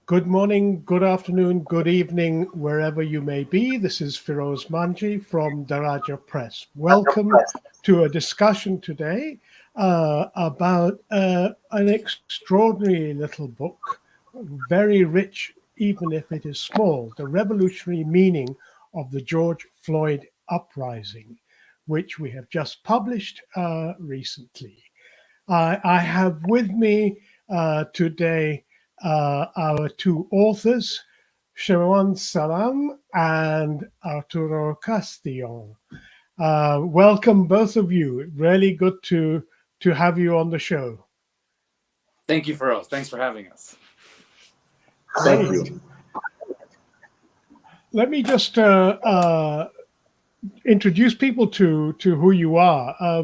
Good morning, good afternoon, good evening, wherever you may be. This is Firoz Manji from Daraja Press. Welcome to a discussion today about an extraordinary little book, very rich, even if it is small, The Revolutionary Meaning of the George Floyd Uprising, which we have just published recently. I have with me today our two authors, Sharon Salam and Arturo Castillon. Welcome, both of you. Really good to have you on the show. Thank you, Feroz. Thanks for having us. Great. Thank you. Let me just introduce people to who you are.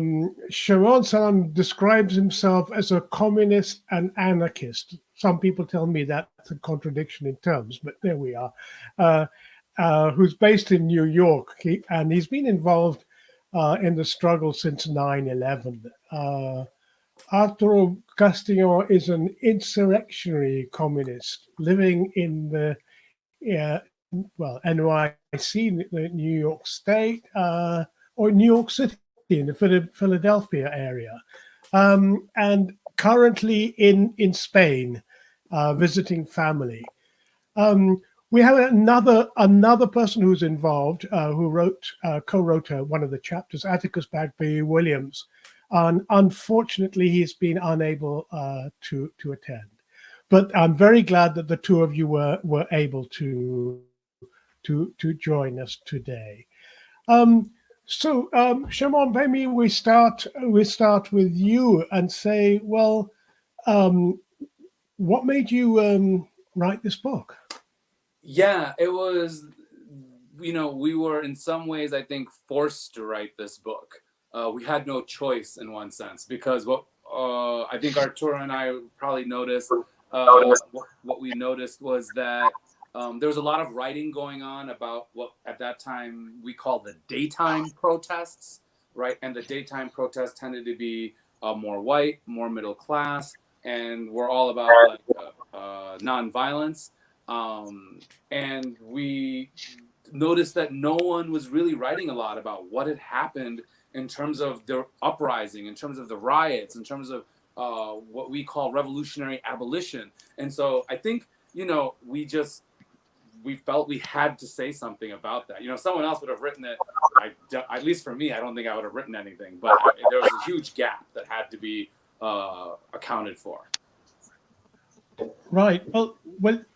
Sharon Salam describes himself as a communist and anarchist. Some people tell me that's a contradiction in terms, but there we are. Who's based in New York, and he's been involved in the struggle since 9/11. Arturo Castillo is an insurrectionary communist living in the NYC, New York State, or New York City in the Philadelphia area, and currently in Spain, visiting family. We have another person who's involved, who co-wrote one of the chapters, Atticus Bagby Williams, and unfortunately he's been unable to attend. But I'm very glad that the two of you were able to join us today. Shimon, maybe we start with you and say, well, what made you write this book? Yeah, it was, we were in some ways, I think, forced to write this book. We had no choice in one sense, because what I think Arturo and I probably noticed, what we noticed was that there was a lot of writing going on about what at that time we called the daytime protests, right? And the daytime protests tended to be more white, more middle class, and we're all about nonviolence. And we noticed that no one was really writing a lot about what had happened in terms of the uprising, in terms of the riots, in terms of what we call revolutionary abolition. And so I think, we felt we had to say something about that. Someone else would have written it. At least for me, I don't think I would have written anything. But there was a huge gap that had to be accounted for. Right. Well,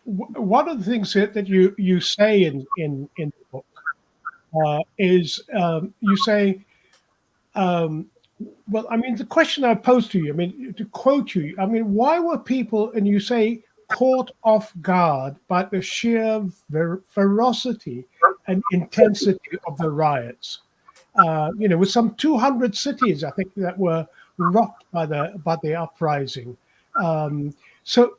one of the things that you say in the book is you say, well, I mean, the question I posed to you, I mean, to quote you, I mean, why were people, and you say, caught off guard by the sheer ferocity and intensity of the riots? With some 200 cities, I think, that were rocked by the uprising. So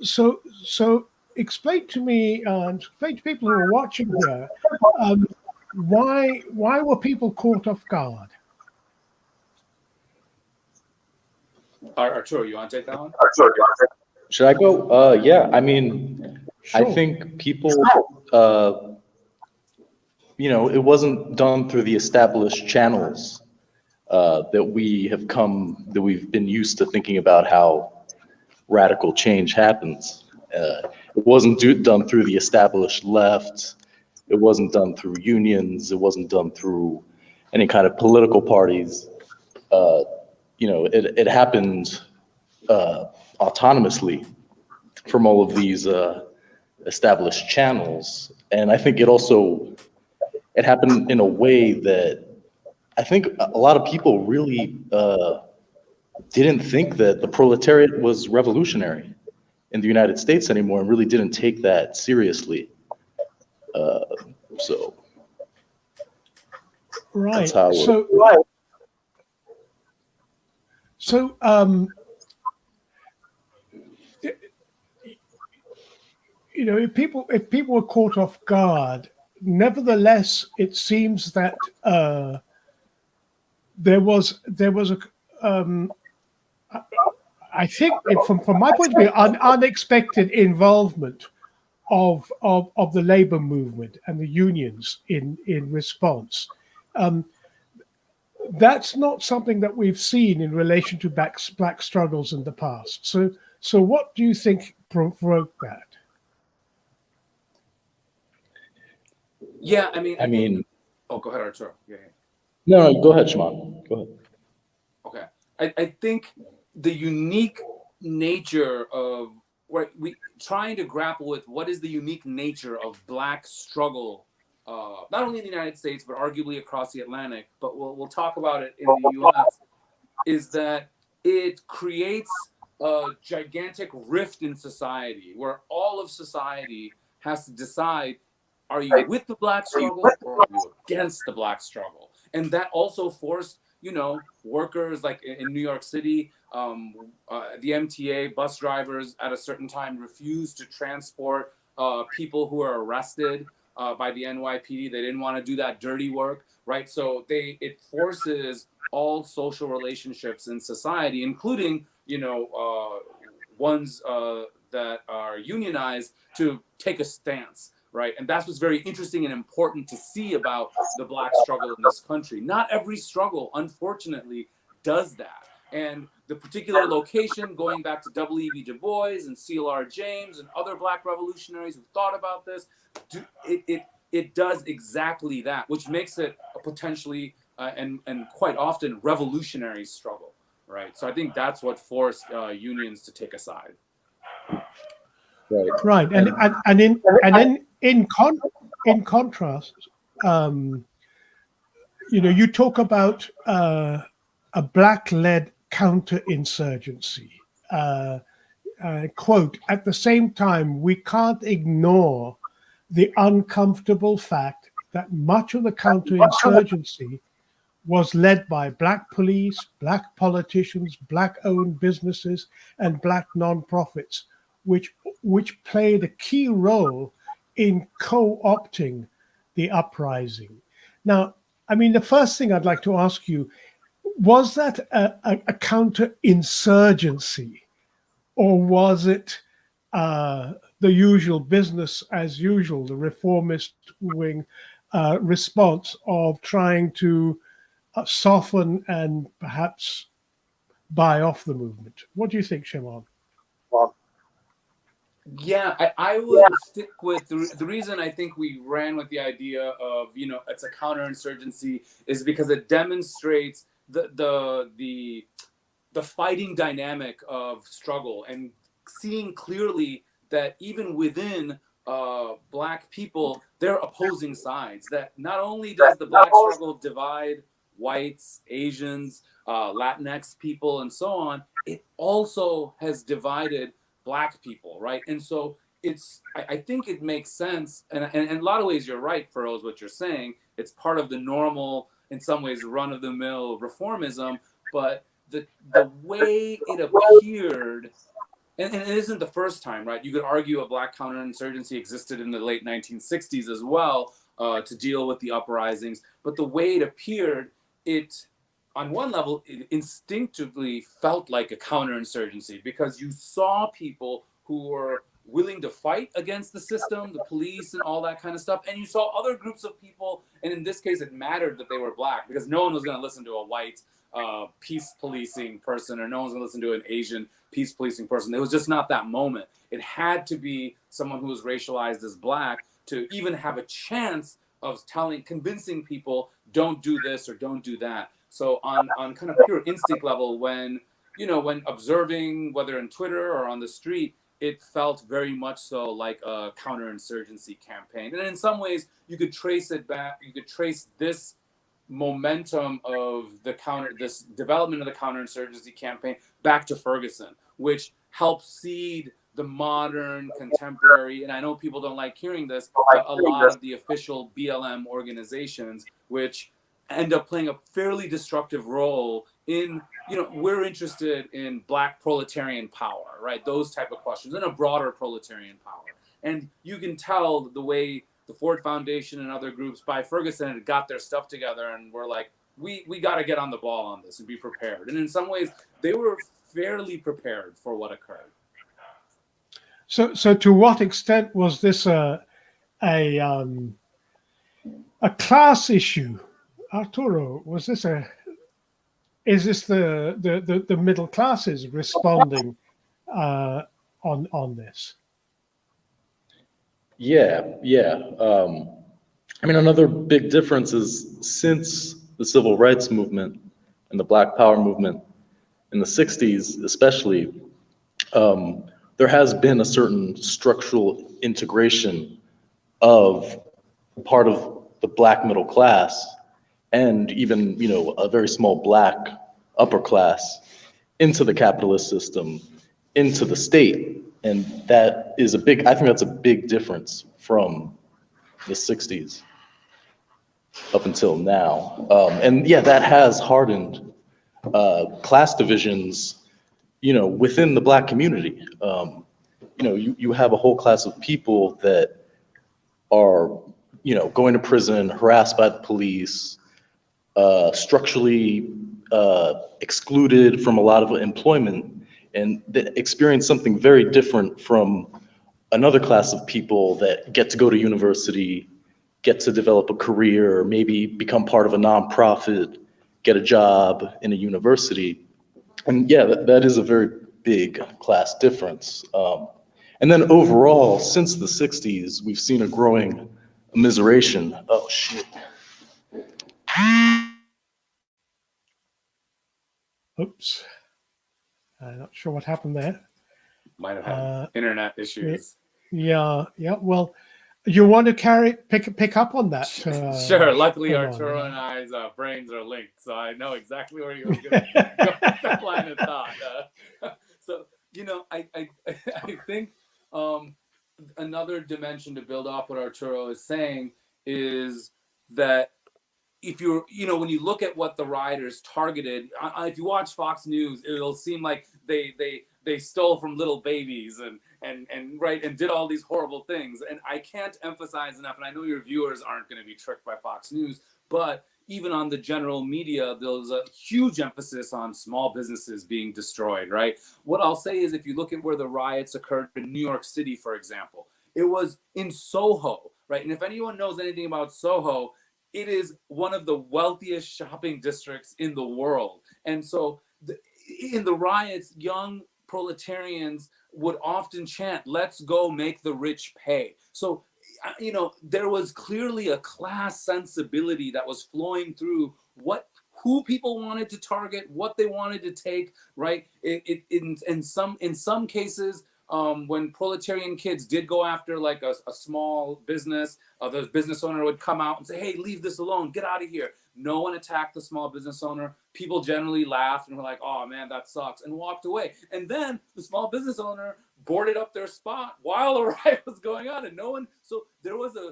explain to me, explain to people who are watching here, why were people caught off guard? Arturo, you want to take that one? Should I go? Yeah, I mean, Sure. I think people, it wasn't done through the established channels that we've been used to thinking about how radical change happens. It wasn't done through the established left. It wasn't done through unions. It wasn't done through any kind of political parties. It happened autonomously from all of these established channels. And I think it happened in a way that I think a lot of people really didn't think that the proletariat was revolutionary in the United States anymore, and really didn't take that seriously. Right. That's how if people were caught off guard, nevertheless, it seems that there was a I think, from my point of view, an unexpected involvement of the labor movement and the unions in response. Um, that's not something that we've seen in relation to black struggles in the past. So what do you think provoked that? Yeah, I mean, I mean, oh, go ahead, Arturo. Yeah. no, go ahead, Shimon. Go ahead. Okay. I think the unique nature of we trying to grapple with what is the unique nature of Black struggle, not only in the United States but arguably across the Atlantic. But we'll talk about it in the U.S. Is that it creates a gigantic rift in society where all of society has to decide: are you with the Black struggle or are you against the Black struggle? And that also forced, workers like in New York City, the MTA bus drivers at a certain time refused to transport people who are arrested by the NYPD. They didn't want to do that dirty work, right? So it forces all social relationships in society, including ones that are unionized, to take a stance. Right. And that's what's very interesting and important to see about the Black struggle in this country. Not every struggle, unfortunately, does that. And the particular location, going back to W.E.B. Du Bois and C.L.R. James and other Black revolutionaries who thought about this, it does exactly that, which makes it a potentially and quite often revolutionary struggle. Right. So I think that's what forced unions to take a side. Right, in contrast, you talk about a Black-led counterinsurgency. Quote: "At the same time, we can't ignore the uncomfortable fact that much of the counterinsurgency was led by Black police, Black politicians, Black-owned businesses, and Black nonprofits, which played a key role in co-opting the uprising." Now, I mean, the first thing I'd like to ask you, was that a counterinsurgency, or was it the usual business as usual, the reformist wing response of trying to soften and perhaps buy off the movement? What do you think, Shimon? Yeah, I would stick with the reason I think we ran with the idea of, it's a counterinsurgency is because it demonstrates the fighting dynamic of struggle, and seeing clearly that even within Black people, they're opposing sides. That not only does the Black struggle divide whites, Asians, Latinx people, and so on, it also has divided Black people, right? And so I think it makes sense, and in a lot of ways you're right, Feroz, what you're saying. It's part of the normal, in some ways, run-of-the-mill reformism, but the way it appeared, and it isn't the first time, right? You could argue a Black counterinsurgency existed in the late 1960s as well, to deal with the uprisings, but the way it appeared, on one level, it instinctively felt like a counterinsurgency, because you saw people who were willing to fight against the system, the police, and all that kind of stuff. And you saw other groups of people, and in this case, it mattered that they were Black, because no one was going to listen to a white peace policing person, or no one's going to listen to an Asian peace policing person. It was just not that moment. It had to be someone who was racialized as Black to even have a chance of convincing people, don't do this or don't do that. So on kind of pure instinct level, when observing, whether in Twitter or on the street, it felt very much so like a counterinsurgency campaign. And in some ways, you could trace it back. You could trace this momentum of this development of the counterinsurgency campaign back to Ferguson, which helped seed the modern, contemporary, and I know people don't like hearing this, but a lot of the official BLM organizations, which end up playing a fairly destructive role in, we're interested in Black proletarian power, right? Those type of questions, and a broader proletarian power. And you can tell the way the Ford Foundation and other groups by Ferguson had got their stuff together and were like, we got to get on the ball on this and be prepared. And in some ways, they were fairly prepared for what occurred. So to what extent was this a um, a class issue? Arturo, was this a is this the middle classes responding uh, on this? Yeah, yeah. I mean, another big difference is since the civil rights movement and the Black Power movement in the 60s, especially, there has been a certain structural integration of part of the Black middle class and even, a very small Black upper class into the capitalist system, into the state. And that is I think that's a big difference from the 60s up until now. And yeah, that has hardened class divisions, within the Black community. You have a whole class of people that are, going to prison, harassed by the police, structurally excluded from a lot of employment, and that experience something very different from another class of people that get to go to university, get to develop a career, maybe become part of a nonprofit, get a job in a university. And yeah, that is a very big class difference. And then overall, since the 60s, we've seen a growing immiseration. Oh, shit. Oops, I'm not sure what happened there. Might have had internet issues. Yeah. Well, you want to pick up on that? Sure. Luckily, Arturo and I's brains are linked, so I know exactly where you're going to go with that line of thought. So, I think another dimension to build off what Arturo is saying is that if you're, when you look at what the rioters targeted, if you watch Fox News, it'll seem like they stole from little babies and did all these horrible things. And I can't emphasize enough, and I know your viewers aren't going to be tricked by Fox News, but even on the general media, there's a huge emphasis on small businesses being destroyed, right? What I'll say is if you look at where the riots occurred in New York City, for example, it was in Soho, right? And if anyone knows anything about Soho, it is one of the wealthiest shopping districts in the world. And so in the riots, young proletarians would often chant, "Let's go make the rich pay." So, there was clearly a class sensibility that was flowing through who people wanted to target, what they wanted to take, right? In some cases, when proletarian kids did go after like a small business, the business owner would come out and say, "Hey, leave this alone, get out of here." No one attacked the small business owner. People generally laughed and were like, "Oh man, that sucks," and walked away. And then the small business owner boarded up their spot while the riot was going on, and no one. So there was I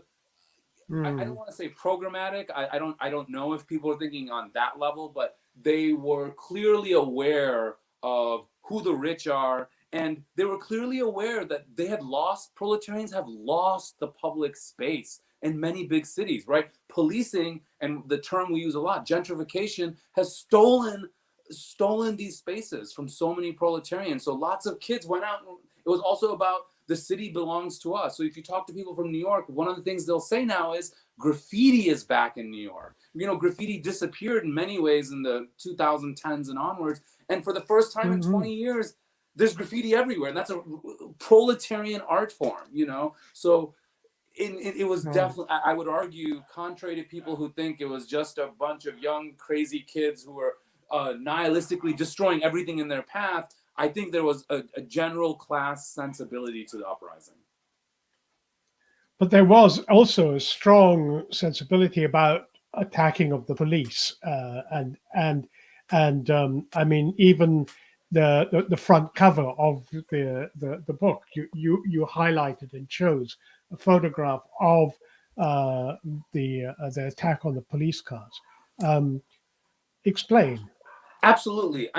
don't want to say programmatic. I don't know if people are thinking on that level, but they were clearly aware of who the rich are, and they were clearly aware that proletarians have lost the public space in many big cities, right? Policing, and the term we use a lot, gentrification, has stolen these spaces from so many proletarians. So lots of kids went out. It was also about the city belongs to us. So if you talk to people from New York, one of the things they'll say now is graffiti is back in New York. Graffiti disappeared in many ways in the 2010s and onwards. And for the first time in 20 years, there's graffiti everywhere. And that's a proletarian art form, So it was definitely, I would argue, contrary to people who think it was just a bunch of young, crazy kids who were nihilistically destroying everything in their path, I think there was a general class sensibility to the uprising. But there was also a strong sensibility about attacking of the police, and I mean, even the front cover of the book, you highlighted and chose a photograph of the attack on the police cars. Explain. Absolutely.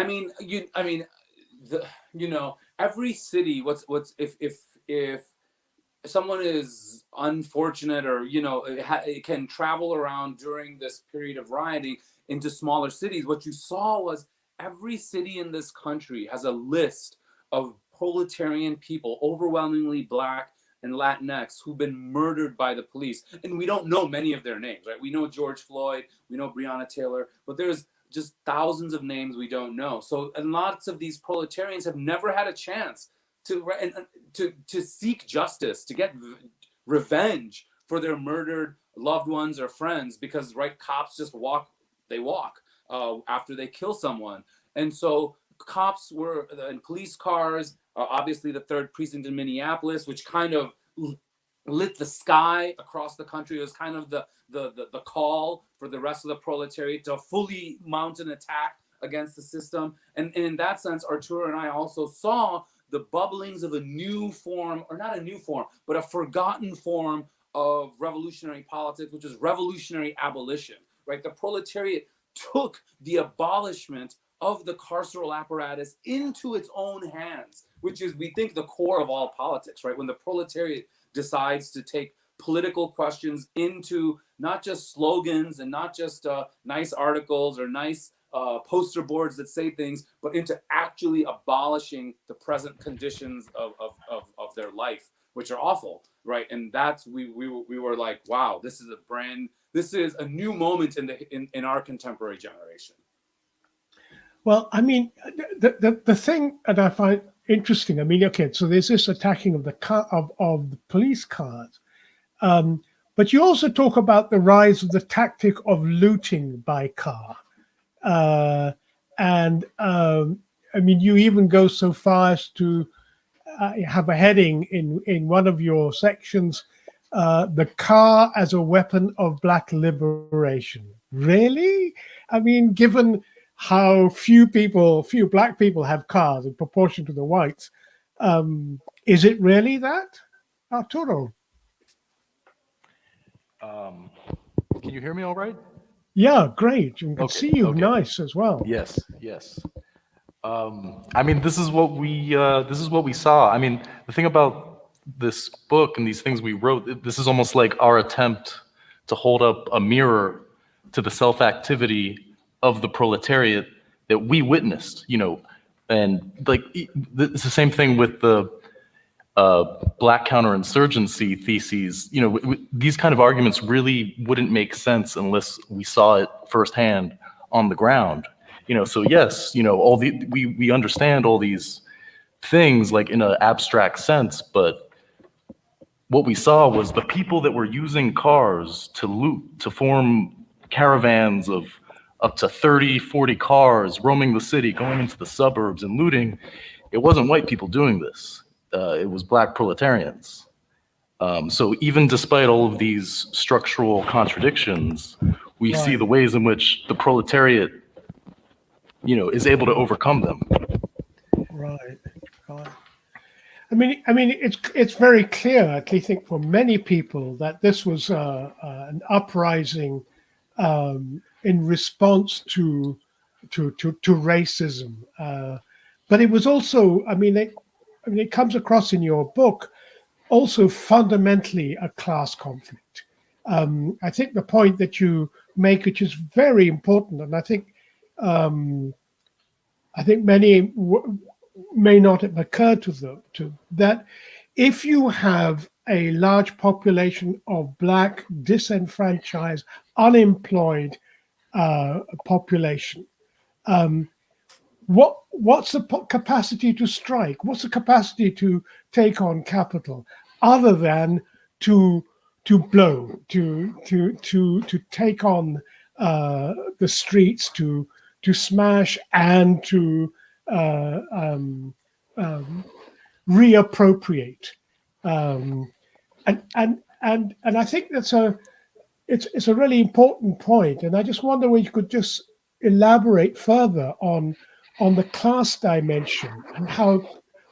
Every city. What's if someone is unfortunate or it can travel around during this period of rioting into smaller cities, what you saw was every city in this country has a list of proletarian people, overwhelmingly Black and Latinx, who've been murdered by the police. And we don't know many of their names, right? We know George Floyd, we know Breonna Taylor, but there's just thousands of names we don't know. So, and lots of these proletarians have never had a chance to seek justice, to get revenge for their murdered loved ones or friends, because, right, cops just walk after they kill someone. And so cops were in police cars, obviously the 3rd precinct in Minneapolis, which kind of lit the sky across the country. It was kind of the call for the rest of the proletariat to fully mount an attack against the system. And in that sense, Arturo and I also saw the bubblings of a new form, or not a new form, but a forgotten form of revolutionary politics, which is revolutionary abolition, right? The proletariat took the abolishment of the carceral apparatus into its own hands, which is, we think, the core of all politics, right? When the proletariat decides to take political questions into not just slogans and not just nice articles or nice poster boards that say things, but into actually abolishing the present conditions of their life, which are awful, right? And that's, we were like, wow, this is a new moment in our contemporary generation. Well, I mean, the thing that I find interesting, I mean, okay, so there's this attacking of the car of the police cars, but you also talk about the rise of the tactic of looting by car, and I mean, you even go so far as to have a heading in one of your sections, the car as a weapon of Black liberation. Really? I mean, given how few Black people have cars in proportion to the whites, is it really that, Arturo? Can you hear me all right? Yeah, great. You can Okay, see you okay. nice as well. Yes, yes. I mean, this is what we saw. I mean, the thing about this book and these things we wrote, this is almost like our attempt to hold up a mirror to the self-activity of the proletariat that we witnessed, you know, and like it's the same thing with the Black counterinsurgency theses. You know, these kind of arguments really wouldn't make sense unless we saw it firsthand on the ground. You know, so yes, you know, we understand all these things like in an abstract sense, but what we saw was the people that were using cars to loot, to form caravans of up to 30, 40 cars roaming the city, going into the suburbs and looting. It wasn't white people doing this. It was Black proletarians. So even despite all of these structural contradictions, we see the ways in which the proletariat, you know, is able to overcome them. Right. I mean, it's very clear, I think, for many people that this was an uprising in response to racism, but it was also, I mean, it comes across in your book, also fundamentally a class conflict. I think the point that you make, which is very important, and I think many may not have occurred to them, that if you have a large population of Black, disenfranchised, unemployed population, what's the capacity to strike? What's the capacity to take on capital, other than to blow, to take on the streets, to smash, and to reappropriate, and I think that's it's a really important point, and I just wonder whether you could just elaborate further on the class dimension and how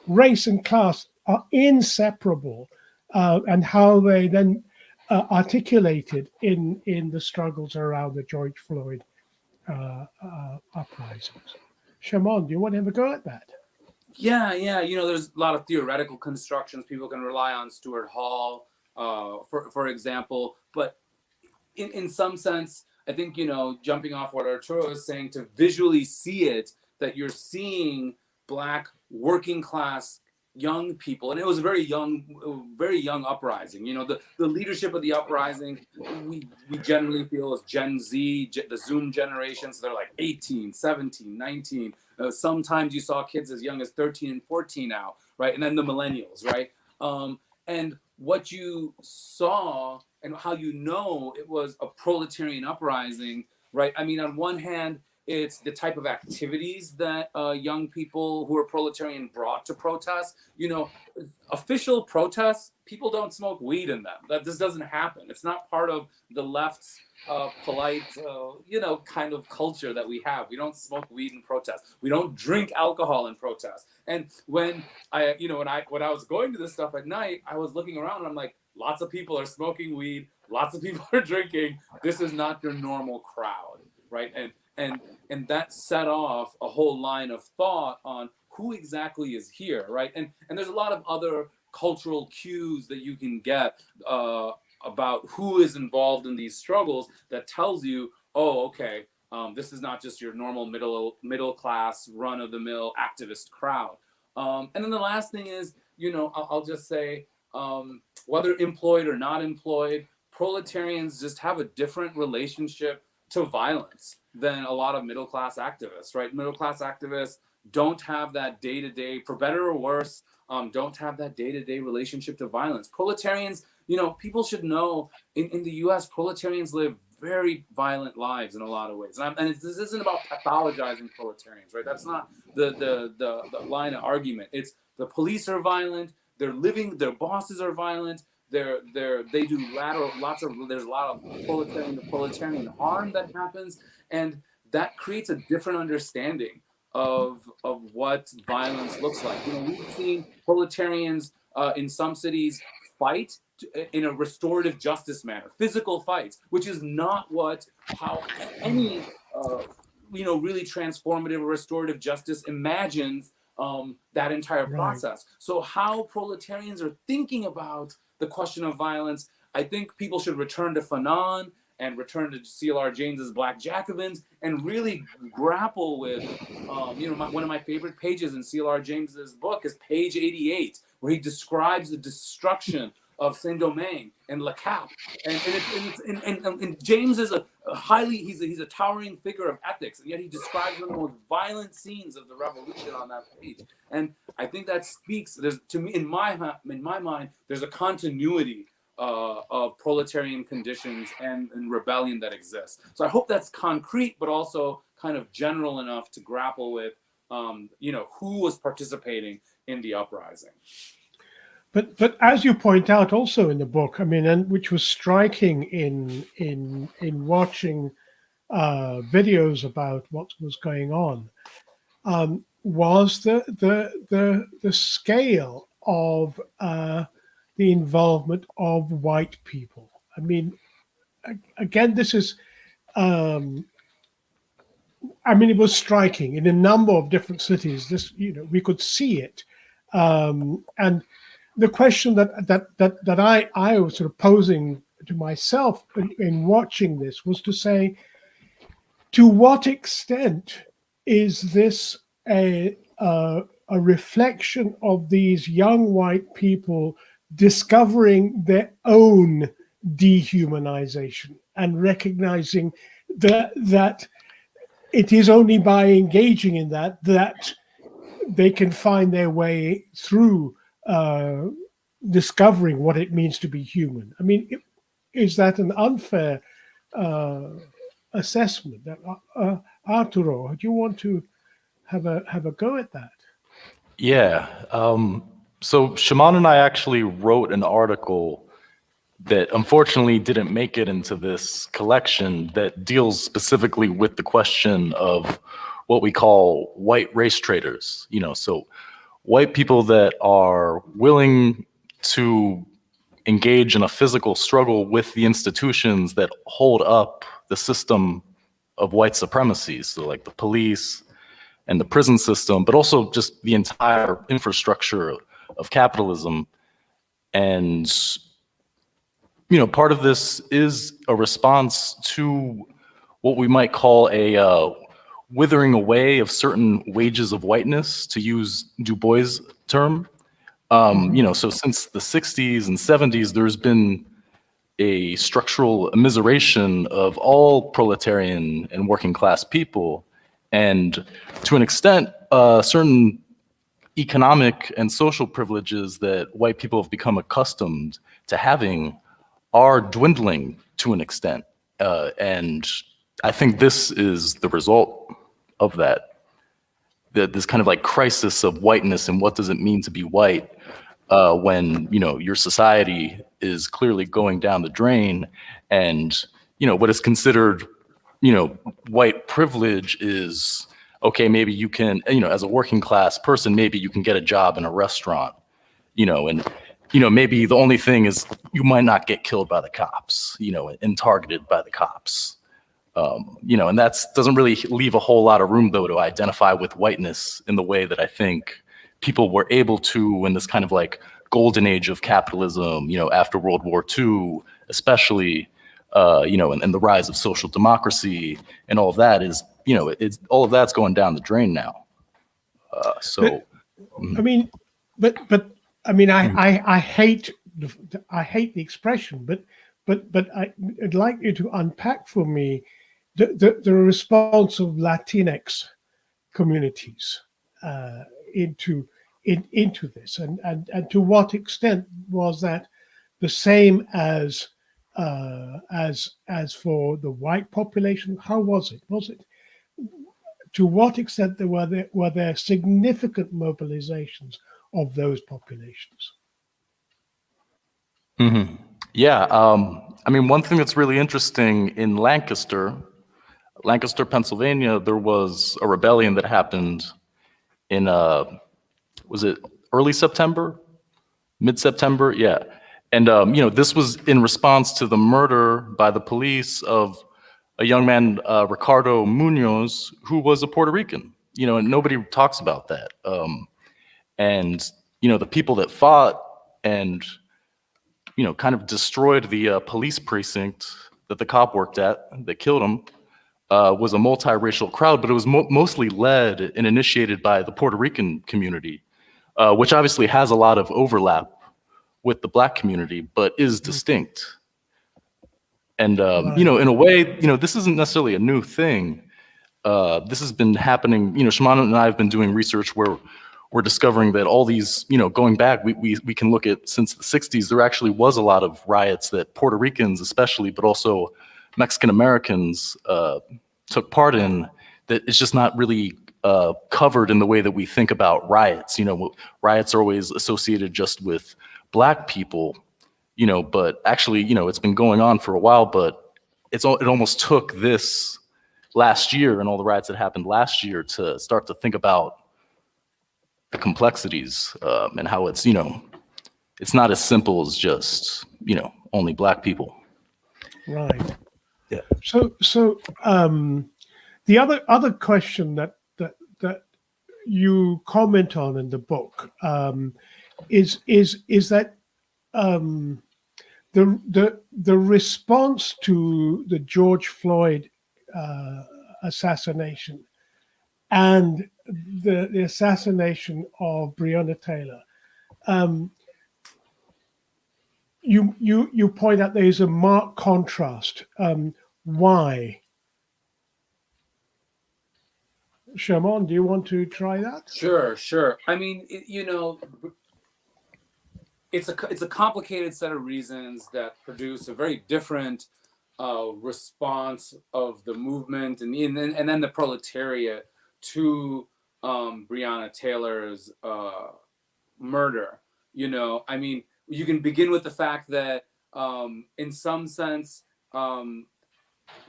race and class are inseparable, and how they then articulated in the struggles around the George Floyd uprisings. Shimon, do you want to have a go at that? Yeah. You know, there's a lot of theoretical constructions. People can rely on Stuart Hall, for example. But in some sense, I think, you know, jumping off what Arturo is saying, to visually see it, that you're seeing Black working class young people, and it was a very young uprising. You know, the leadership of the uprising, we generally feel is Gen Z, the Zoom generation. So they're like 18, 17, 19. Sometimes you saw kids as young as 13 and 14 now, right? And then the millennials, right? And what you saw and how you know it was a proletarian uprising, right? I mean, on one hand, it's the type of activities that young people who are proletarian brought to protest. You know, official protests, people don't smoke weed in them. This doesn't happen. It's not part of the left's polite, kind of culture that we have. We don't smoke weed in protest. We don't drink alcohol in protest. And when I was going to this stuff at night, I was looking around and I'm like, lots of people are smoking weed. Lots of people are drinking. This is not your normal crowd, right? And that set off a whole line of thought on who exactly is here, right? And there's a lot of other cultural cues that you can get about who is involved in these struggles that tells you, oh, okay, this is not just your normal middle class, run of the mill activist crowd. And then the last thing is, I'll just say, whether employed or not employed, proletarians just have a different relationship to violence than a lot of middle-class activists, right? Middle-class activists don't have that day-to-day, for better or worse, don't have that day-to-day relationship to violence. Proletarians, people should know in the US, proletarians live very violent lives in a lot of ways. And this isn't about pathologizing proletarians, right? That's not the line of argument. It's the police are violent, their bosses are violent, they do there's a lot of proletarian to proletarian harm that happens, and that creates a different understanding of what violence looks like. We've seen proletarians in some cities fight in a restorative justice manner, physical fights, which is not how any really transformative or restorative justice imagines that entire process. Right. So how proletarians are thinking about the question of violence, I think people should return to Fanon and return to C.L.R. James's Black Jacobins and really grapple with, one of my favorite pages in C.L.R. James's book is page 88, where he describes the destruction of Saint-Domingue and Le Cap. And James is he's a towering figure of ethics, and yet he describes one of the most violent scenes of the revolution on that page. And I think that speaks, to me, in my mind, there's a continuity of proletarian conditions and rebellion that exists. So I hope that's concrete, but also kind of general enough to grapple with, who was participating in the uprising. But as you point out also in the book, I mean, and which was striking in watching videos about what was going on, was the scale of the involvement of white people. I mean, again, this is, it was striking in a number of different cities. This, we could see it, and the question that I was sort of posing to myself in watching this was to say, to what extent is this a reflection of these young white people discovering their own dehumanization and recognizing that it is only by engaging in that they can find their way through discovering what it means to be human. I mean, is that an unfair assessment? Arturo, do you want to have a go at that? Yeah. So Shimon and I actually wrote an article that unfortunately didn't make it into this collection that deals specifically with the question of what we call white race traders. So white people that are willing to engage in a physical struggle with the institutions that hold up the system of white supremacy. So like the police and the prison system, but also just the entire infrastructure of capitalism. And, part of this is a response to what we might call a withering away of certain wages of whiteness, to use Du Bois' term. So since the 60s and 70s, there's been a structural immiseration of all proletarian and working class people. And to an extent, certain economic and social privileges that white people have become accustomed to having are dwindling to an extent. And I think this is the result of that. This kind of like crisis of whiteness and what does it mean to be white when your society is clearly going down the drain, and what is considered white privilege is okay. Maybe you can, as a working class person, maybe you can get a job in a restaurant, and maybe the only thing is you might not get killed by the cops, and targeted by the cops. And that doesn't really leave a whole lot of room, though, to identify with whiteness in the way that I think people were able to in this kind of like golden age of capitalism, after World War II, especially, and the rise of social democracy and all of that is, it's all of that's going down the drain now. I mean, I hate the expression, but I'd like you to unpack for me the response of Latinx communities into this, and to what extent was that the same as for the white population? How was it? To what extent were there significant mobilizations of those populations? Mm-hmm. Yeah, one thing that's really interesting in Lancaster, Pennsylvania, there was a rebellion that happened in was it early September, mid-September? Yeah. And this was in response to the murder by the police of a young man, Ricardo Munoz, who was a Puerto Rican. And nobody talks about that. And the people that fought and kind of destroyed the police precinct that the cop worked at that killed him was a multiracial crowd, but it was mostly led and initiated by the Puerto Rican community, which obviously has a lot of overlap with the Black community, but is distinct. And, in a way, this isn't necessarily a new thing. This has been happening, Shimano and I have been doing research where we're discovering that all these, going back, we can look at since the 60s, there actually was a lot of riots that Puerto Ricans especially, but also Mexican Americans took part in, that it's just not really covered in the way that we think about riots. Riots are always associated just with Black people, but actually, it's been going on for a while, but it almost took this last year and all the riots that happened last year to start to think about the complexities and how it's, it's not as simple as just, only Black people. Right. Yeah. So the other question that you comment on in the book is that the response to the George Floyd assassination and the assassination of Breonna Taylor, you point out there is a marked contrast. Why? Shimon, do you want to try that? Sure. I mean, it's a complicated set of reasons that produce a very different response of the movement and then the proletariat to Breonna Taylor's murder. I mean, you can begin with the fact that in some sense,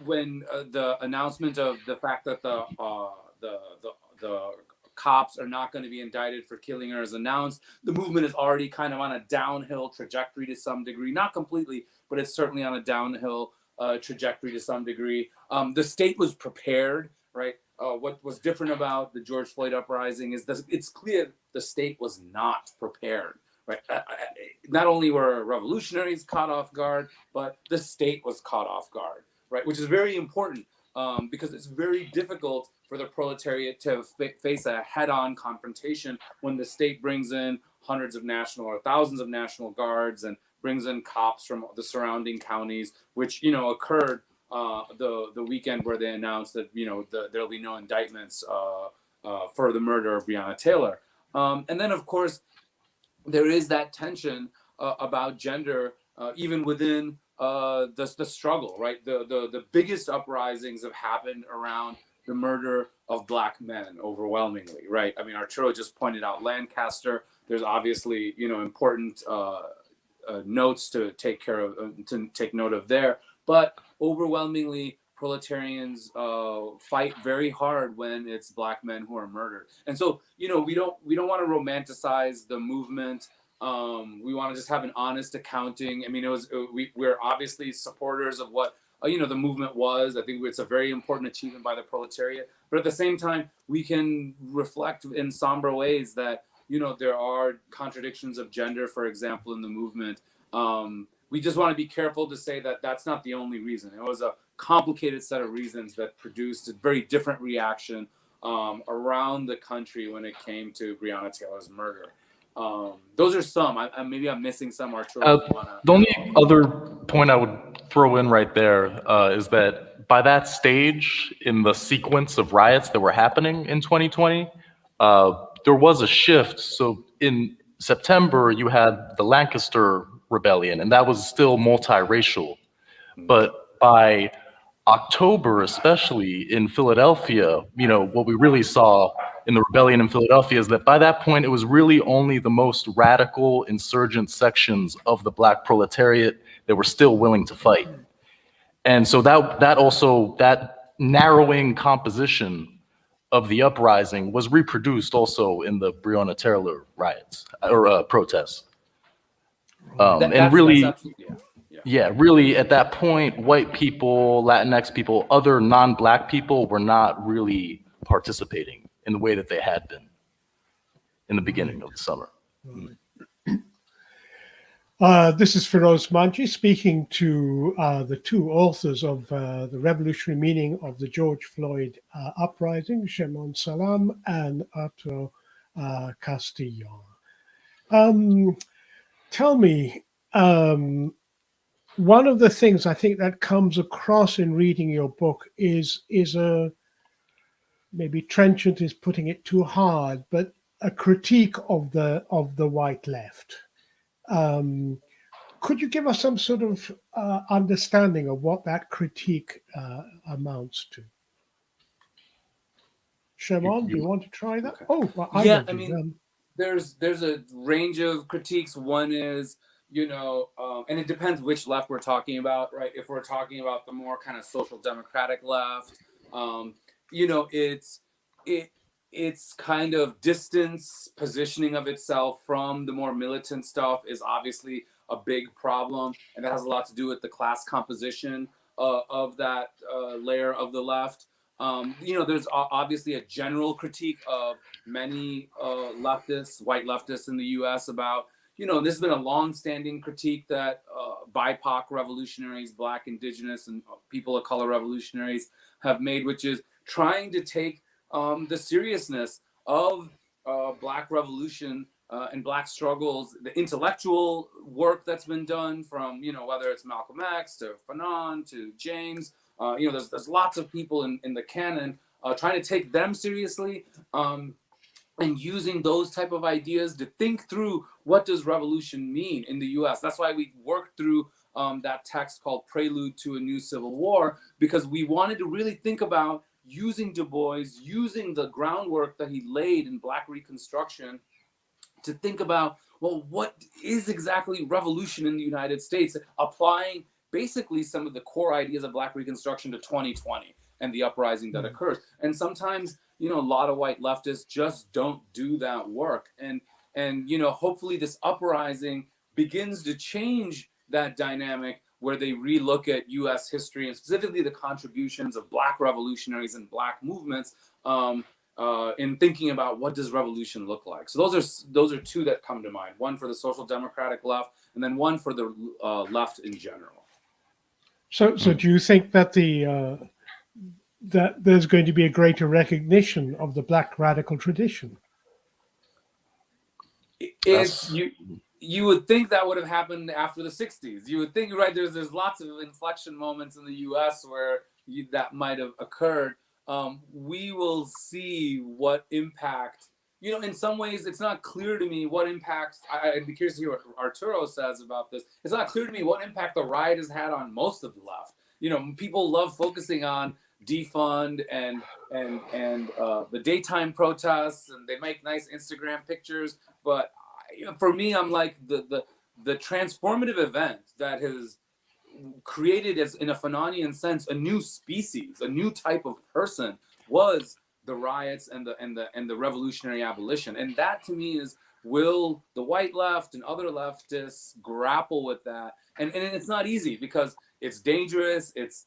when the announcement of the fact that the cops are not going to be indicted for killing her is announced, the movement is already kind of on a downhill trajectory to some degree, not completely, but it's certainly on a downhill trajectory to some degree. The state was prepared, right? What was different about the George Floyd uprising is that it's clear the state was not prepared, right? Not only were revolutionaries caught off guard, but the state was caught off guard, right? Which is very important because it's very difficult for the proletariat to face a head-on confrontation when the state brings in hundreds of national or thousands of National Guards and brings in cops from the surrounding counties, which, you know, occurred the weekend where they announced that, you know, there'll be no indictments for the murder of Breonna Taylor. And then, of course, there is that tension about gender, even within the struggle, right? The biggest uprisings have happened around the murder of Black men, overwhelmingly, right? I mean, Arturo just pointed out Lancaster. There's obviously, you know, important notes to take note of there, but overwhelmingly, proletarians fight very hard when it's Black men who are murdered. And so, you know, we don't want to romanticize the movement. We want to just have an honest accounting. I mean, we're obviously supporters of what you know, the movement was. I think it's a very important achievement by the proletariat. But at the same time, we can reflect in somber ways that, you know, there are contradictions of gender, for example, in the movement. We just want to be careful to say that that's not the only reason. It was a complicated set of reasons that produced a very different reaction around the country when it came to Breonna Taylor's murder. Those are some. Maybe I'm missing some. Arturo, the only other point I would throw in right there is that by that stage in the sequence of riots that were happening in 2020, there was a shift. So in September, you had the Lancaster Rebellion, and that was still multiracial. But by October, especially in Philadelphia, you know, what we really saw in the rebellion in Philadelphia is that by that point, it was really only the most radical insurgent sections of the Black proletariat that were still willing to fight. And so that narrowing composition of the uprising was reproduced also in the Breonna Taylor riots or protests. Really at that point, white people, Latinx people, other non-Black people were not really participating in the way that they had been in the beginning of the summer. This is Feroz Manji speaking to the two authors of The Revolutionary Meaning of the George Floyd Uprising, Shimon Salam and Arturo Castillo. Tell me, one of the things I think that comes across in reading your book is a, maybe trenchant is putting it too hard, but a critique of the white left. Could you give us some sort of understanding of what that critique amounts to? Shimon, do you want to try that? Okay. Oh, well, I mean, there's a range of critiques. One is, you know, and it depends which left we're talking about, right? If we're talking about the more kind of social democratic left, you know, it's kind of distance positioning of itself from the more militant stuff is obviously a big problem, and that has a lot to do with the class composition of that layer of the left. You know, there's obviously a general critique of many leftists, white leftists in the U.S. about, you know, this has been a long-standing critique that BIPOC revolutionaries, Black, Indigenous, and people of color revolutionaries have made, which is trying to take the seriousness of Black revolution and Black struggles, the intellectual work that's been done from, you know, whether it's Malcolm X to Fanon to James, you know, there's lots of people in the canon trying to take them seriously and using those type of ideas to think through what does revolution mean in the U.S. That's why we worked through that text called Prelude to a New Civil War, because we wanted to really think about using Du Bois, using the groundwork that he laid in Black Reconstruction to think about, well, what is exactly revolution in the United States, applying basically some of the core ideas of Black Reconstruction to 2020 and the uprising that occurs. And sometimes, you know, a lot of white leftists just don't do that work. And you know, hopefully this uprising begins to change that dynamic where they relook at U.S. history and specifically the contributions of Black revolutionaries and Black movements in thinking about what does revolution look like. So those are two that come to mind. One for the social democratic left, and then one for the left in general. So do you think that that there's going to be a greater recognition of the Black radical tradition? It's you would think that would have happened after the 60s. You would think, right, there's lots of inflection moments in the US where that might have occurred. We will see what impact, in some ways it's not clear to me what impact, I'd be curious to hear what Arturo says about this. It's not clear to me what impact the riot has had on most of the left. People love focusing on defund and the daytime protests, and they make nice Instagram pictures, but for me, I'm like the transformative event that has created, as in a Fanonian sense, a new species, a new type of person, was the riots and the revolutionary abolition. And that to me is, will the white left and other leftists grapple with that? And it's not easy, because it's dangerous, it's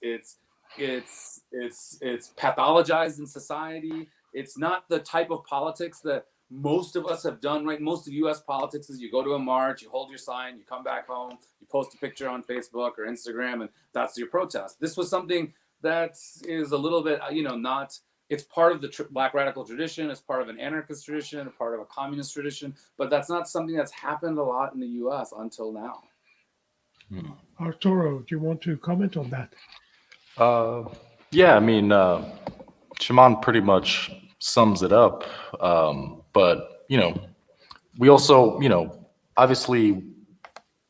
pathologized in society. It's not the type of politics that most of us have done, right? Most of US politics is you go to a march, you hold your sign, you come back home, you post a picture on Facebook or Instagram, and that's your protest. This was something that is a little bit, not, it's part of the Black radical tradition, it's part of an anarchist tradition, a part of a communist tradition, but that's not something that's happened a lot in the US until now. Arturo, do you want to comment on that? Yeah, I mean, Shimon pretty much sums it up. But, we also, obviously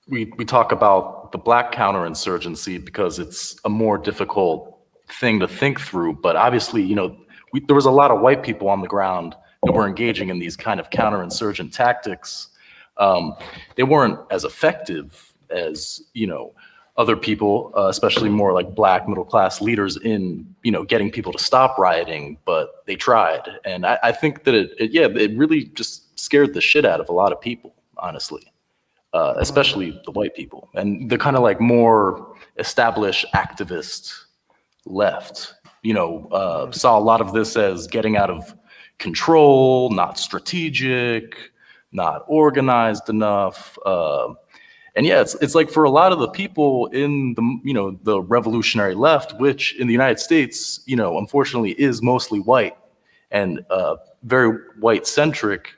we talk about the Black counterinsurgency because it's a more difficult thing to think through. But obviously, there was a lot of white people on the ground that were engaging in these kind of counterinsurgent tactics. They weren't as effective as, other people, especially more like Black middle class leaders in, getting people to stop rioting, but they tried. And I think that it really just scared the shit out of a lot of people, honestly, especially the white people and the kind of like more established activist left, saw a lot of this as getting out of control, not strategic, not organized enough. And yeah, it's like for a lot of the people in the, the revolutionary left, which in the United States, unfortunately is mostly white and very white centric.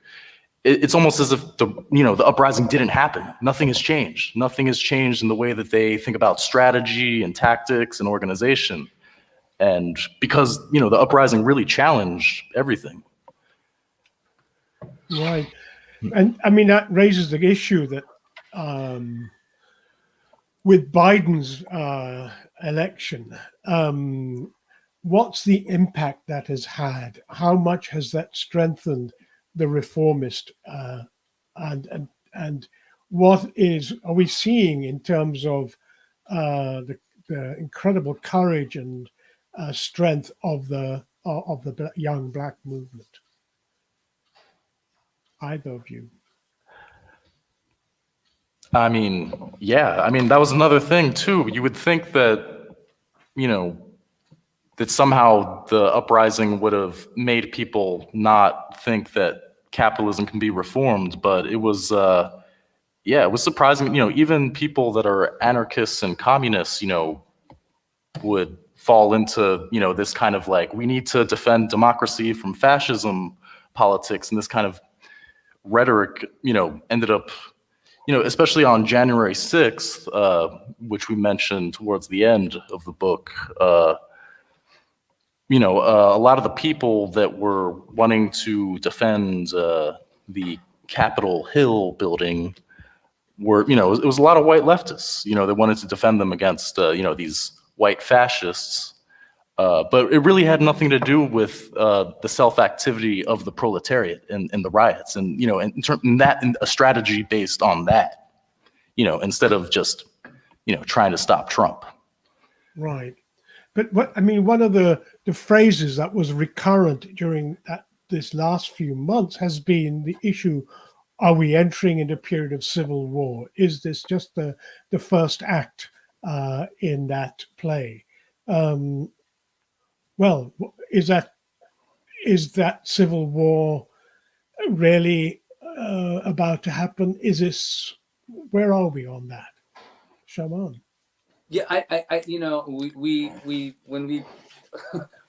It's almost as if the uprising didn't happen. Nothing has changed. Nothing has changed in the way that they think about strategy and tactics and organization. And because, the uprising really challenged everything. Right. And I mean, that raises the issue that with Biden's election, what's the impact that has had? How much has that strengthened the reformist? And what are we seeing in terms of the incredible courage and strength of the young Black movement? Either of you. I mean, yeah. I mean, that was another thing too. You would think that, that somehow the uprising would have made people not think that capitalism can be reformed, but it was, it was surprising. Even people that are anarchists and communists, would fall into, this kind of like, we need to defend democracy from fascism politics, and this kind of rhetoric, ended up, especially on January 6th, which we mentioned towards the end of the book, a lot of the people that were wanting to defend the Capitol Hill building were, it was a lot of white leftists, they wanted to defend them against, these white fascists. But it really had nothing to do with the self-activity of the proletariat and the riots, and and a strategy based on that, instead of just trying to stop Trump. Right, but one of the phrases that was recurrent during this last few months has been the issue: are we entering into a period of civil war? Is this just the first act in that play? Well, is that civil war really about to happen? Where are we on that, Shaman? Yeah, we when we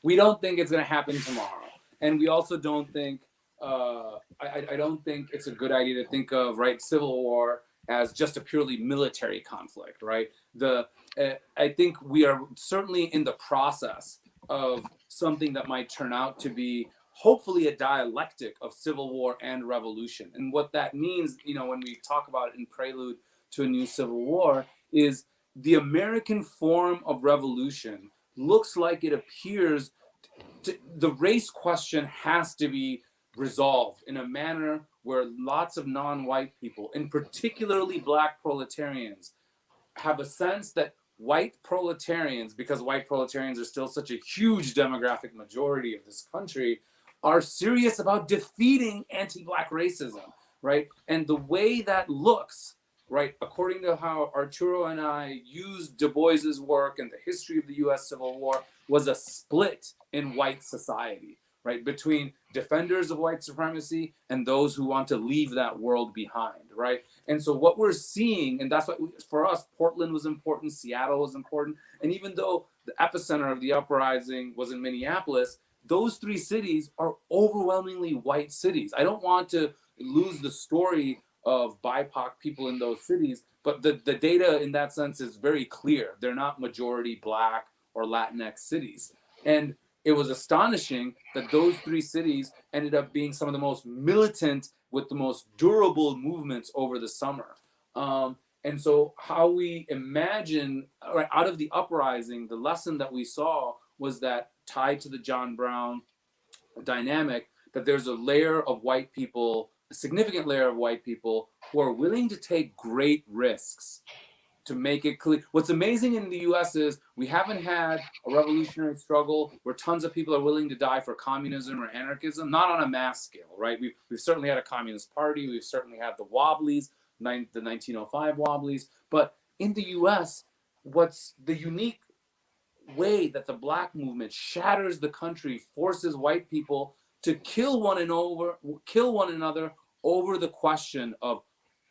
we don't think it's going to happen tomorrow, and we also don't think I don't think it's a good idea to think of, right, civil war as just a purely military conflict, right? I think we are certainly in the process of something that might turn out to be hopefully a dialectic of civil war and revolution. And what that means, when we talk about it in prelude to a new civil war, is the American form of revolution looks like it appears the race question has to be resolved in a manner where lots of non-white people, and particularly black proletarians, have a sense that white proletarians, because white proletarians are still such a huge demographic majority of this country, are serious about defeating anti-black racism, right? And the way that looks, right, according to how Arturo and I used Du Bois's work and the history of the US Civil War, was a split in white society, right, between defenders of white supremacy and those who want to leave that world behind, right? And so what we're seeing, and that's why for us, Portland was important, Seattle was important, and even though the epicenter of the uprising was in Minneapolis, those three cities are overwhelmingly white cities. I don't want to lose the story of BIPOC people in those cities, but the data in that sense is very clear. They're not majority black or Latinx cities. And it was astonishing that those three cities ended up being some of the most militant with the most durable movements over the summer. And so how we imagine, right, out of the uprising, the lesson that we saw was that tied to the John Brown dynamic, that there's a layer of white people, a significant layer of white people who are willing to take great risks to make it clear. What's amazing in the US is we haven't had a revolutionary struggle where tons of people are willing to die for communism or anarchism, not on a mass scale, right? We've certainly had a communist party, we've certainly had the Wobblies, the 1905 Wobblies, but in the US, what's the unique way that the black movement shatters the country, forces white people to kill one another over the question of,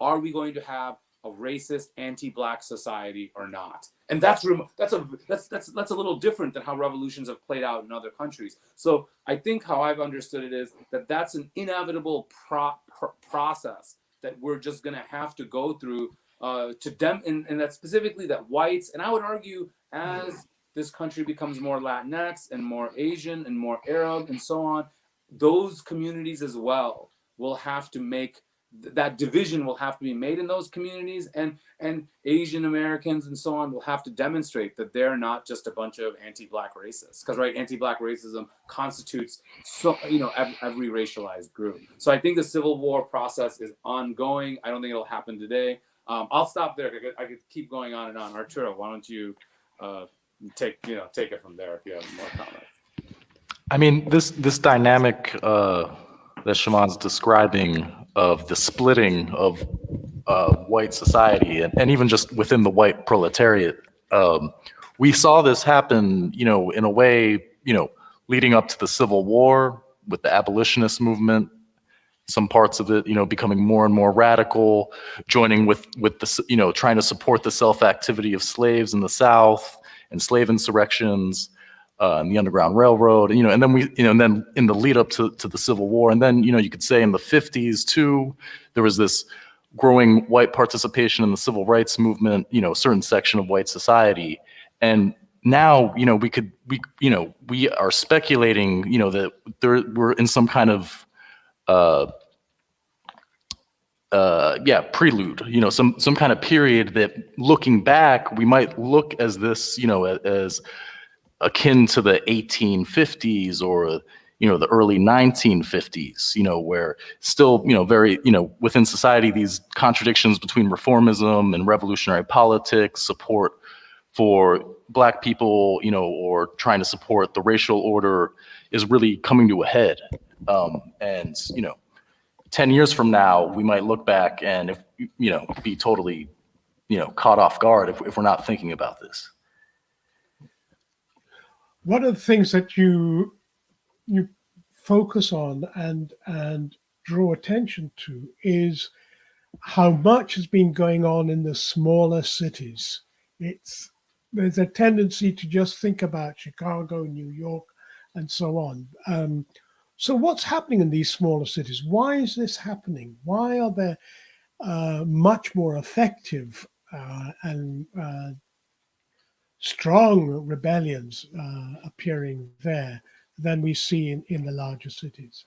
are we going to have a racist anti-black society or not? And that's a little different than how revolutions have played out in other countries. So I think how I've understood it is that that's an inevitable process that we're just going to have to go through and that specifically that whites, and I would argue as this country becomes more Latinx and more Asian and more Arab and so on, those communities as well will have to make that division will have to be made in those communities, and Asian Americans and so on will have to demonstrate that they're not just a bunch of anti-black racists, because right, anti-black racism constitutes every racialized group. So I think the Civil War process is ongoing. I don't think it'll happen today. I'll stop there. I could keep going on and on. Arturo, why don't you take it from there if you have more comments. I mean, this dynamic that Shaman's describing of the splitting of white society and even just within the white proletariat, we saw this happen, in a way, leading up to the Civil War with the abolitionist movement, some parts of it, becoming more and more radical, joining with the, trying to support the self-activity of slaves in the South and slave insurrections. And the Underground Railroad, and then in the lead up to the Civil War, and then you could say in the 50s too, there was this growing white participation in the civil rights movement, a certain section of white society, and now we are speculating, that we're in some kind of prelude, some kind of period that, looking back, we might look as this, as akin to the 1850s or the early 1950s, where still very within society, these contradictions between reformism and revolutionary politics, support for black people, or trying to support the racial order, is really coming to a head. And 10 years from now, we might look back and be totally caught off guard if we're not thinking about this. One of the things that you focus on and draw attention to is how much has been going on in the smaller cities. There's a tendency to just think about Chicago, New York, and so on. So what's happening in these smaller cities? Why is this happening? Why are there much more effective and strong rebellions appearing there than we see in the larger cities?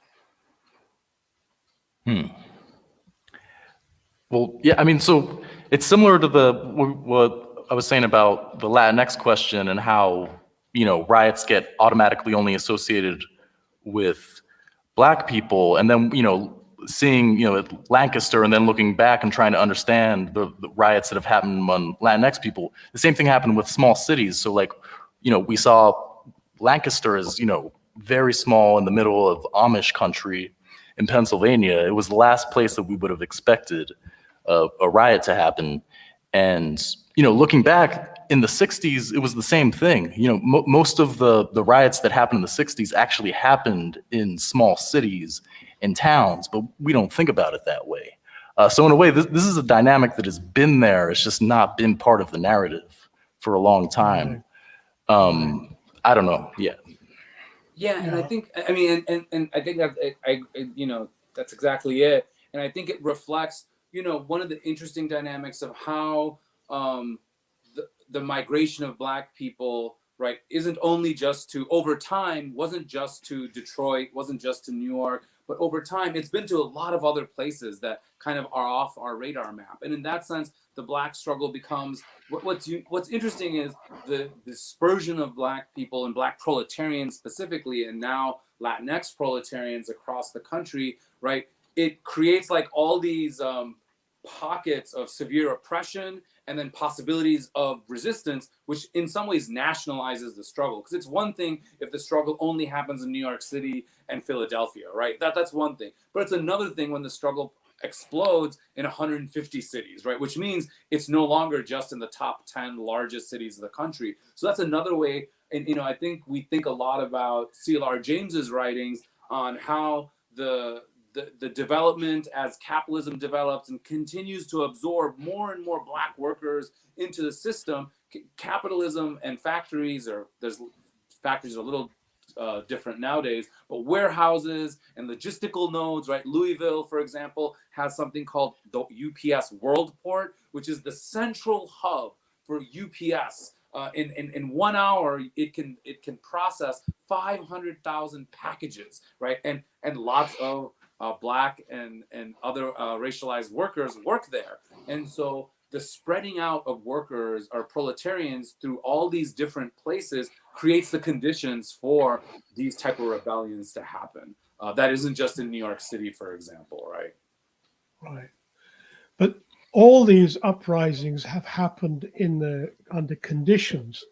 Well, yeah, I mean, so it's similar to what I was saying about the Latinx question and how, riots get automatically only associated with Black people, and then, seeing, Lancaster, and then looking back and trying to understand the riots that have happened among Latinx people. The same thing happened with small cities. So, like, we saw Lancaster is, very small in the middle of Amish country in Pennsylvania. It was the last place that we would have expected a riot to happen. And, looking back in the 60s, it was the same thing. Most of the riots that happened in the 60s actually happened in small cities and towns, but we don't think about it that way. So in a way, this is a dynamic that has been there. It's just not been part of the narrative for a long time. I don't know. Yeah. Yeah, and I think, I mean, and I think that that's exactly it. And I think it reflects, one of the interesting dynamics of how the migration of Black people, right, isn't only just to, over time, wasn't just to Detroit, wasn't just to New York, but over time, it's been to a lot of other places that kind of are off our radar map. And in that sense, the Black struggle becomes, what's interesting is the dispersion of Black people and Black proletarians specifically, and now Latinx proletarians across the country, right? It creates like all these pockets of severe oppression and then possibilities of resistance, which in some ways nationalizes the struggle. Because it's one thing if the struggle only happens in New York City and Philadelphia, right? That's one thing. But it's another thing when the struggle explodes in 150 cities, right? Which means it's no longer just in the top 10 largest cities of the country. So that's another way. And, I think we think a lot about C.L.R. James's writings on how the development as capitalism develops and continues to absorb more and more Black workers into the system. Capitalism and factories, there's factories are a little different nowadays, but warehouses and logistical nodes, right? Louisville, for example, has something called the UPS World Port, which is the central hub for UPS. In 1 hour, it can process 500,000 packages, right? And lots of Black and other racialized workers work there. And so the spreading out of workers or proletarians through all these different places creates the conditions for these type of rebellions to happen. That isn't just in New York City, for example, right? Right. But all these uprisings have happened under conditions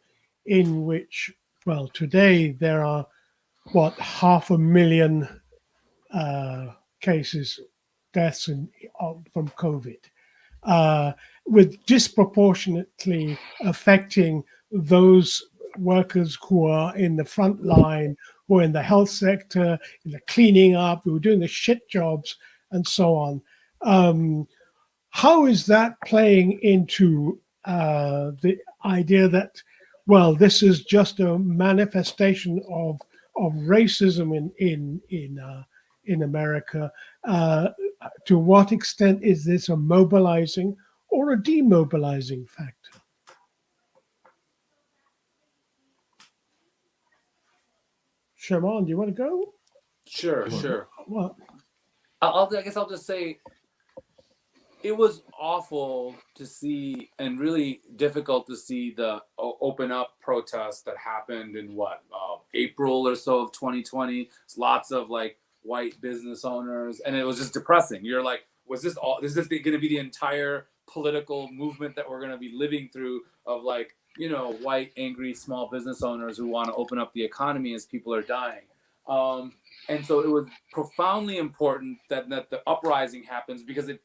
in which, well, today there are, 500,000 cases, deaths from COVID, with disproportionately affecting those workers who are in the front line, who are in the health sector, in the cleaning up, who are doing the shit jobs, and so on. How is that playing into the idea that, well, this is just a manifestation of racism in America? To what extent is this a mobilizing or a demobilizing factor? Shaman, do you want to go? Sure. Well, I guess I'll just say it was awful to see and really difficult to see the open up protests that happened in April or so of 2020. It's lots of like white business owners, and it was just depressing. You're like, is this going to be the entire political movement that we're going to be living through of like, white angry small business owners who want to open up the economy as people are dying? And so it was profoundly important that the uprising happens because it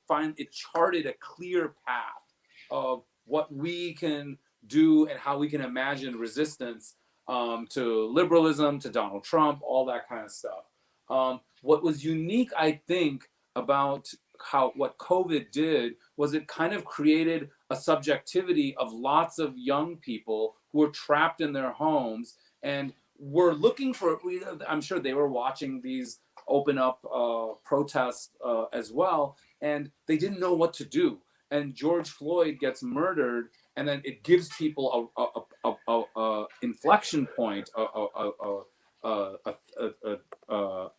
charted a clear path of what we can do and how we can imagine resistance to liberalism, to Donald Trump, all that kind of stuff. What was unique, I think, about what COVID did was it kind of created a subjectivity of lots of young people who were trapped in their homes. And were looking for, I'm sure they were watching these open up protests as well, and they didn't know what to do. And George Floyd gets murdered, and then it gives people a inflection point,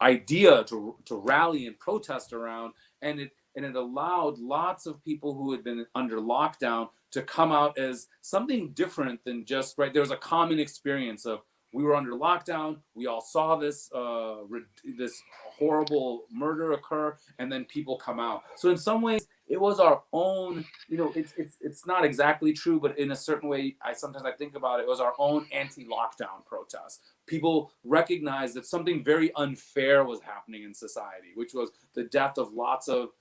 idea to rally and protest around, and it allowed lots of people who had been under lockdown to come out as something different than just, right. There was a common experience of, we were under lockdown, we all saw this this horrible murder occur, and then people come out. So in some ways, it was our own, it's not exactly true, but in a certain way, sometimes I think about it, it was our own anti-lockdown protest. People recognized that something very unfair was happening in society, which was the death of lots of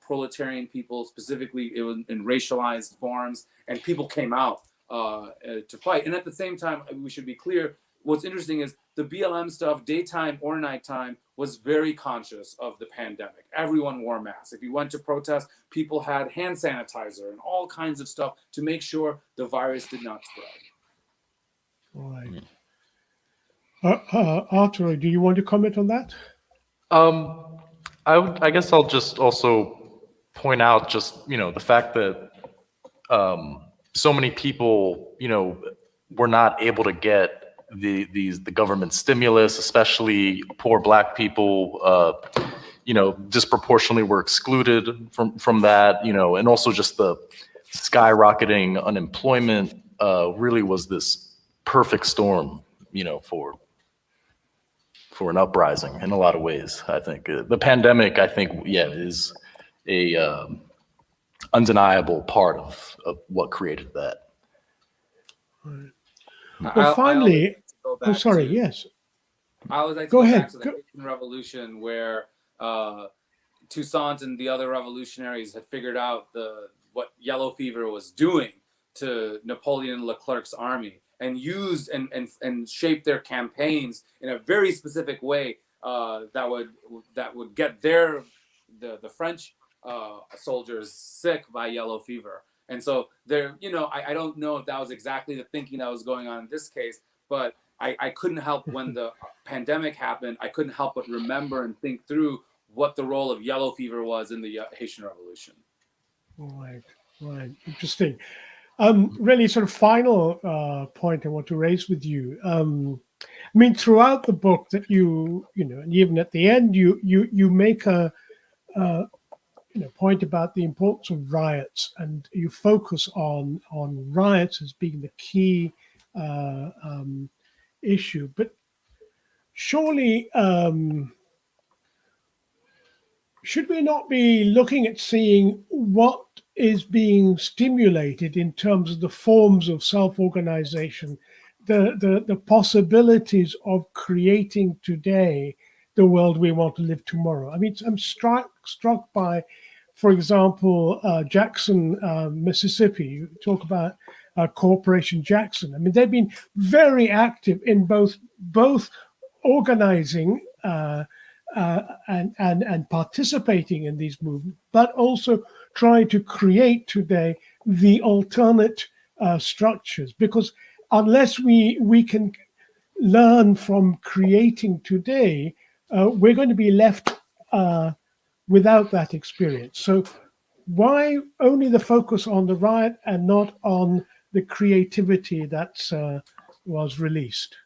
proletarian people, specifically it was in racialized forms, and people came out to fight. And at the same time, we should be clear, what's interesting is the BLM stuff, daytime or nighttime, was very conscious of the pandemic. Everyone wore masks. If you went to protest, people had hand sanitizer and all kinds of stuff to make sure the virus did not spread. Right. Arthur, do you want to comment on that? I guess I'll just also point out just, the fact that so many people, were not able to get the government stimulus, especially poor Black people, disproportionately were excluded from that, and also just the skyrocketing unemployment really was this perfect storm, for an uprising in a lot of ways. I think the pandemic, is a undeniable part of what created that. Right. Well, finally, yes. I always like to go go ahead. back to the Haitian Revolution, where Toussaint and the other revolutionaries had figured out what yellow fever was doing to Napoleon Leclerc's army, and used and shaped their campaigns in a very specific way that would get the French soldiers sick by yellow fever. And so there, I don't know if that was exactly the thinking that was going on in this case, but I couldn't help, when the pandemic happened, I couldn't help but remember and think through what the role of yellow fever was in the Haitian Revolution. Right. Interesting. Really sort of final point I want to raise with you. Throughout the book that and even at the end, you make a point about the importance of riots, and you focus on riots as being the key issue. But surely, should we not be looking at seeing what is being stimulated in terms of the forms of self-organization, the possibilities of creating today the world we want to live tomorrow? I'm struck by, for example, Jackson, Mississippi. You talk about Corporation Jackson. They've been very active in both organizing and participating in these movements, but also trying to create today the alternate structures. Because unless we can learn from creating today, we're going to be left without that experience. So why only the focus on the riot and not on the creativity that was released?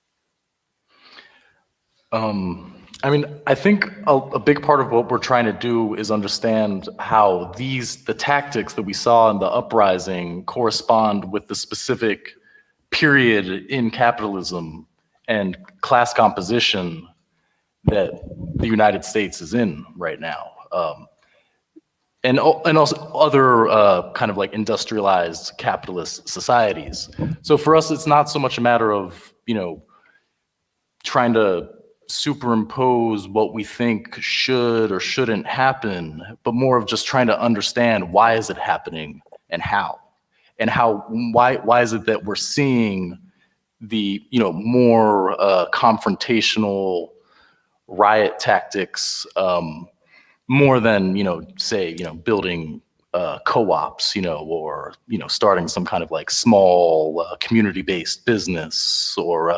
I think a big part of what we're trying to do is understand how the tactics that we saw in the uprising correspond with the specific period in capitalism and class composition that the United States is in right now. And also other kind of like industrialized capitalist societies. So for us, it's not so much a matter of, trying to superimpose what we think should or shouldn't happen, but more of just trying to understand why is it happening and why is it that we're seeing the more confrontational riot tactics more than say building co-ops, or starting some kind of like small community-based business, or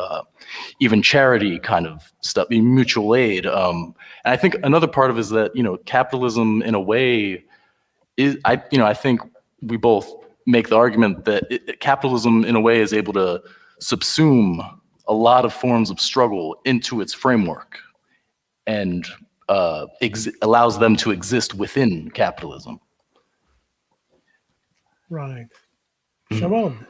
even charity kind of stuff, mutual aid. And I think another part of it is that capitalism in a way is I think we both make the argument that capitalism in a way is able to subsume a lot of forms of struggle into its framework, and allows them to exist within capitalism. Right. Shimon.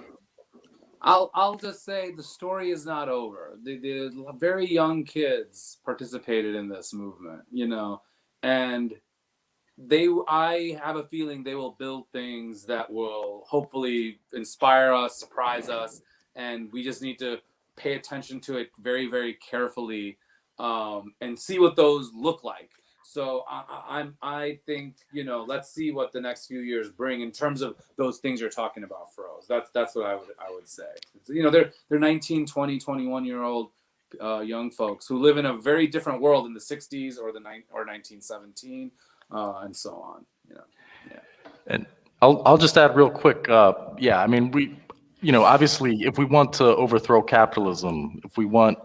I'll just say the story is not over. The very young kids participated in this movement, and I have a feeling they will build things that will hopefully inspire us, surprise us, and we just need to pay attention to it very, very carefully, and see what those look like. So I think let's see what the next few years bring in terms of those things you're talking about, Feroz. That's what I would say. They're 19, 20, 21-year-old young folks who live in a very different world in the 60s or 1917, and so on. Yeah. And I'll just add real quick. I mean, obviously, if we want to overthrow capitalism, if we want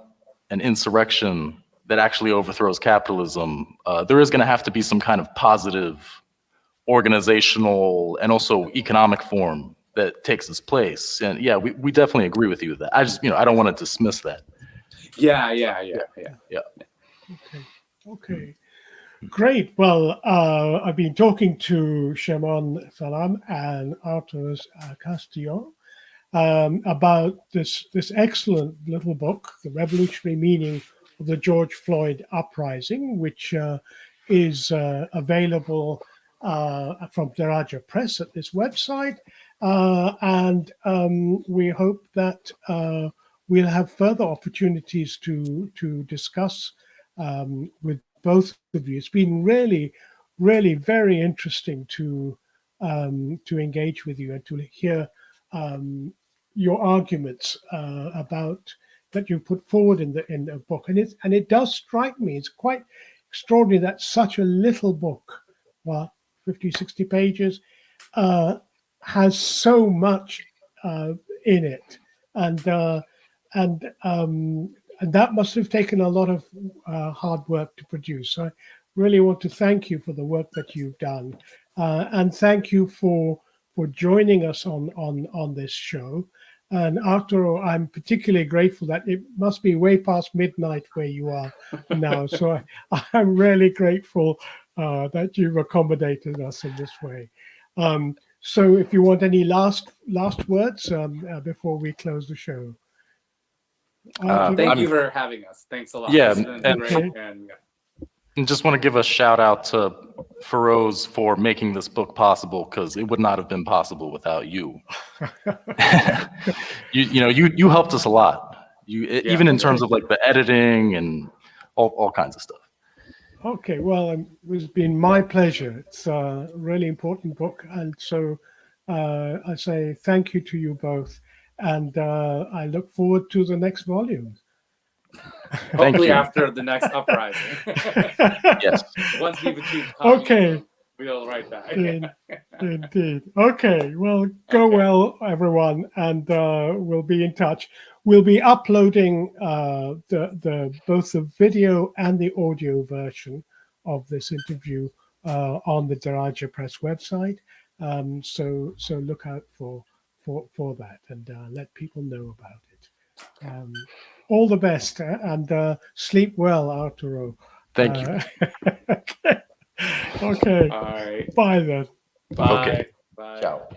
an insurrection that actually overthrows capitalism, there is going to have to be some kind of positive organizational and also economic form that takes its place. And yeah, we definitely agree with you with that. I just, I don't want to dismiss that. Yeah. Okay. Great. Well, I've been talking to Shimon Salam and Artur Castillo about this excellent little book, The Revolutionary Meaning of the George Floyd Uprising, which is available from Daraja Press at this website. And we hope that we'll have further opportunities to discuss with both of you. It's been really, really very interesting to engage with you and to hear your arguments about that you put forward in the book. And it does strike me, it's quite extraordinary that such a little book, 50, 60 pages, has so much in it. And that must have taken a lot of hard work to produce. So I really want to thank you for the work that you've done, and thank you for joining us on this show. And Arturo, I'm particularly grateful that it must be way past midnight where you are now. So I'm really grateful that you've accommodated us in this way. So if you want any last words before we close the show. Thank you for having us. Thanks a lot. Yeah, It's been great. And just want to give a shout out to Feroz for making this book possible, because it would not have been possible without you. you helped us a lot. Even in terms of like the editing and all kinds of stuff. Okay, well, it's been my pleasure. It's a really important book, and so I say thank you to you both, and I look forward to the next volume. Hopefully after the next uprising. Yes. Once we've achieved okay. We'll write that. Indeed. Okay. Well, go well, everyone, and we'll be in touch. We'll be uploading both the video and the audio version of this interview on the Daraja Press website. So look out for that, and let people know about it. All the best, and sleep well, Arturo. Thank you. Okay. All right. Bye then. Bye. Okay. Bye. Ciao.